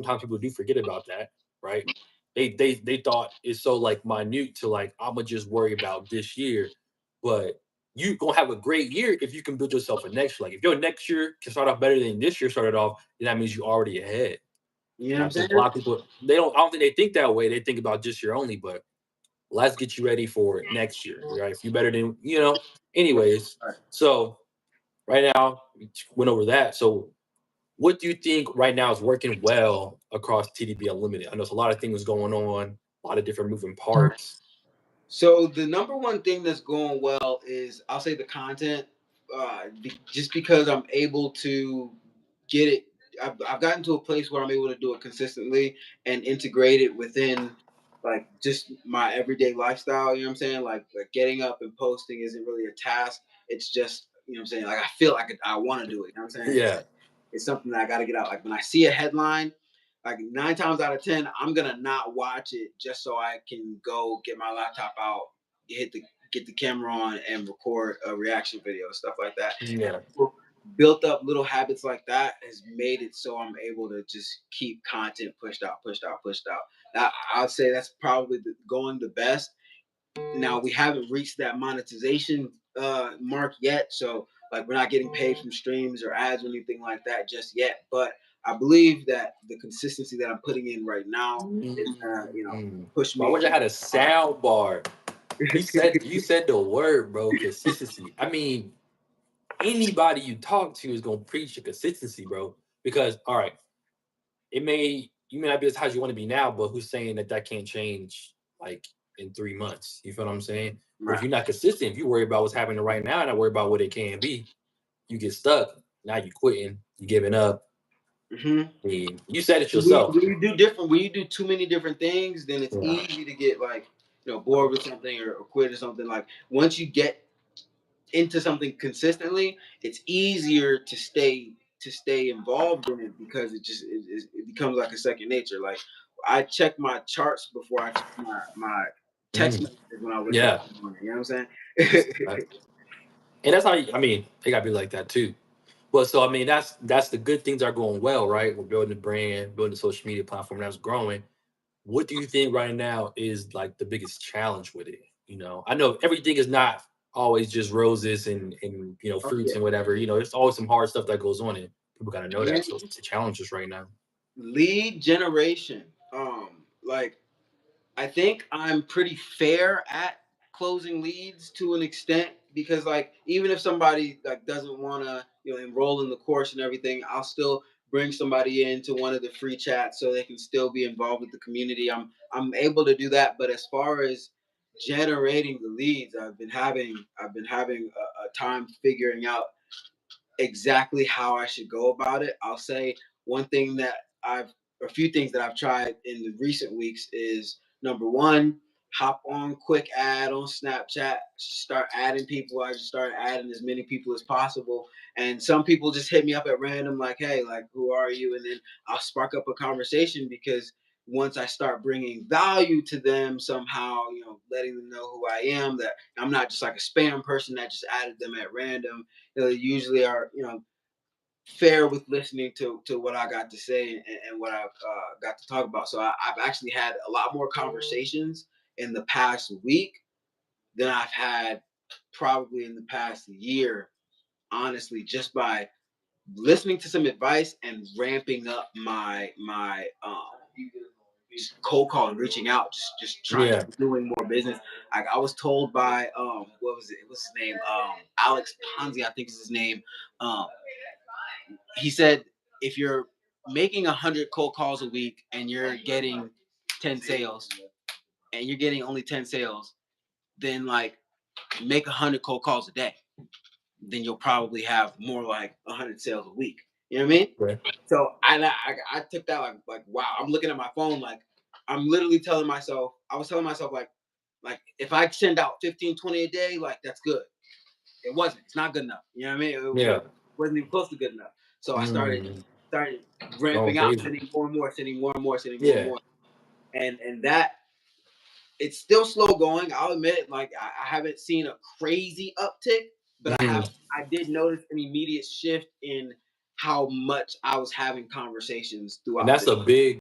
sometimes people do forget about that, right? They thought it's so like minute to like I'm gonna just worry about this year, but you gonna have a great year if you can build yourself a next year. Like if your next year can start off better than this year started off, then that means you're already ahead. You know what And I'm I think a saying? lot of people they don't I don't think they think that way. They think about just year only, but let's get you ready for next year, right? If you better than Anyways, Right. so right now we went over that. So what do you think right now is working well across TDB Unlimited? I know there's a lot of things going on, a lot of different moving parts. So the number one thing that's going well is I'll say the content, just because I'm able to get it. I've gotten to a place where I'm able to do it consistently and integrate it within like just my everyday lifestyle. You know what I'm saying? Like getting up and posting isn't really a task. It's just what I'm saying. Like I feel like I want to do it. You know what I'm saying? Yeah. It's something that I got to get out. Like when I see a headline, like 9 times out of 10, I'm gonna not watch it just so I can go get my laptop out, hit the get the camera on, and record a reaction video, stuff like that. And Yeah. built up little habits like that has made it so I'm able to just keep content pushed out, pushed out, pushed out. Now, I'd say that's probably going the best. Now we haven't reached that monetization mark yet, so like we're not getting paid from streams or ads or anything like that just yet. But I believe that the consistency that I'm putting in right now is gonna, push Well, I me wish I to had a sound bar. You said the word, bro, consistency. I mean, anybody you talk to is gonna preach the consistency, bro. Because all right, you may not be as high as you want to be now, but who's saying that that can't change like in 3 months? You feel what I'm saying? But if right. you're not consistent, if you worry about what's happening right now and not worry about what it can be, you get stuck. Now you quitting, you giving up. Mm-hmm. I mean, you said it when, yourself. when you do different when you do too many different things, then it's Yeah. easy to get like bored with something or quit or something. Like once you get into something consistently, it's easier to stay involved in it because it becomes like a second nature. Like I check my charts before I check my text Mm, messages when I wake up yeah. in the morning. You know what I'm That's saying? and that's how I mean, it gotta be like that too. But so I mean, that's the good things are going well, right? We're building a brand, building a social media platform that's growing. What do you think right now is like the biggest challenge with it? I know everything is not always just roses and Oh fruits yeah, and whatever. There's always some hard stuff that goes on, and people got to know man. that. So what's the challenges right now? Lead generation. Like I think I'm pretty fair at closing leads to an extent because like even if somebody like doesn't want to enroll in the course and everything, I'll still bring somebody into one of the free chats so they can still be involved with the community. I'm able to do that, but as far as generating the leads, I've been having a time figuring out exactly how I should go about it. I'll say one thing that a few things that I've tried in the recent weeks is number one, hop on quick ad on Snapchat, start adding people. I just start adding as many people as possible. And some people just hit me up at random, like, hey, like, who are you? And then I'll spark up a conversation because once I start bringing value to them somehow, letting them know who I am, that I'm not just like a spam person that just added them at random. They usually are fair with listening to what I got to say and what I've got to talk about. So I've actually had a lot more conversations in the past week than I've had probably in the past year, honestly, just by listening to some advice and ramping up my just cold calling, reaching out, just trying, Yeah. doing more business. I was told by what was it? What's his name? Alex Ponzi, I think is his name. Um, he said if you're making 100 cold calls a week and you're getting 10 sales, and you're getting only 10 sales, then like make 100 cold calls a day. Then you'll probably have more like 100 sales a week. You know what I mean? Right. So I took that like wow. I'm looking at my phone like I'm literally telling myself. I was telling myself like if I send out 15, 20 a day, like that's good. It wasn't. It's not good enough. You know what I mean? Yeah. It wasn't even close to good enough. So I Mm, started going ramping out, crazy. sending more and more, sending more and more, sending more and Yeah. more, and that it's still slow going. I'll admit, like I haven't seen a crazy uptick, but Mhm. I did notice an immediate shift in how much I was having conversations throughout. And that's the a big